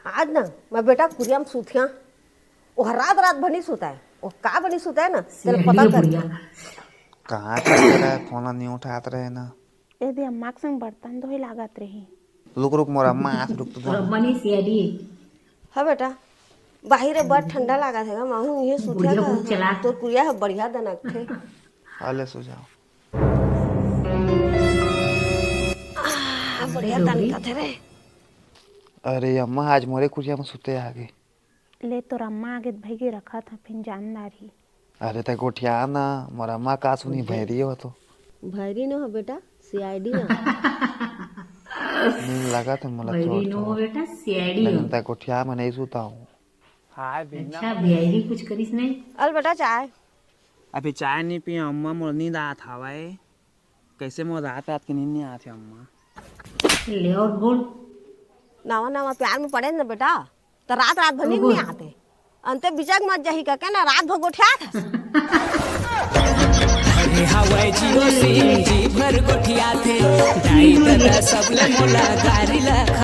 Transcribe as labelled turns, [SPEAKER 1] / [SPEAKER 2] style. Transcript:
[SPEAKER 1] आज ना मैं बेटा कुरिया में सूतिया वो रात रात भनी सोता है वो का बनी सोता है ना तेरे पता कर
[SPEAKER 2] कहाँ करते रहे फोन नहीं उठाते रहे ना
[SPEAKER 3] यदि अम्मा के संग बर्तन धोए लागत रही
[SPEAKER 2] रुक रुक मोर अम्मा आज रुक तो
[SPEAKER 4] रब्बानी सीआईडी
[SPEAKER 1] हाँ बेटा बाहर बड़ ठंडा लगा था माहू ये सूतिया
[SPEAKER 4] बुढ़िया बहुत
[SPEAKER 1] का
[SPEAKER 4] चला
[SPEAKER 1] तो कुरिया है बढ़िया दनक थे
[SPEAKER 2] हाले सो जाओ
[SPEAKER 1] बढ़िया दनक थे रे
[SPEAKER 2] अरे अम्मा आज मोरे कुरिया में सुते आगे
[SPEAKER 3] ले तो अम्मा आगे भैगे रखा था फिर जानदारी
[SPEAKER 2] अरे ते गोठिया ना मोर अम्मा का सुनी भैरी हो तो
[SPEAKER 1] भैरी न हो बेटा सीआईडी ना
[SPEAKER 2] नींद लगा था मला
[SPEAKER 4] भैरी नो
[SPEAKER 2] चोट
[SPEAKER 4] बेटा सीआईडी हो
[SPEAKER 2] लेकिन ते गोठिया में नहीं सोता हूँ
[SPEAKER 4] अच्छा वीआईडी कुछ करिस नहीं
[SPEAKER 1] अल बेटा चाय
[SPEAKER 5] अभी चाय नहीं पिए अम्मा मोर नींद आत हवाए कैसे मोर रात रात की नींद नहीं आती अम्मा
[SPEAKER 4] ले और बोल
[SPEAKER 1] नावा नावा प्यार में पड़े ना बेटा तो रात रात भनी नहीं आते अंते बिचक मत जाही का ना रात भर गोठिया था
[SPEAKER 6] हवाई जियो सिंह जी भर गोठिया थे डाई दादा सबले मोला गारी ला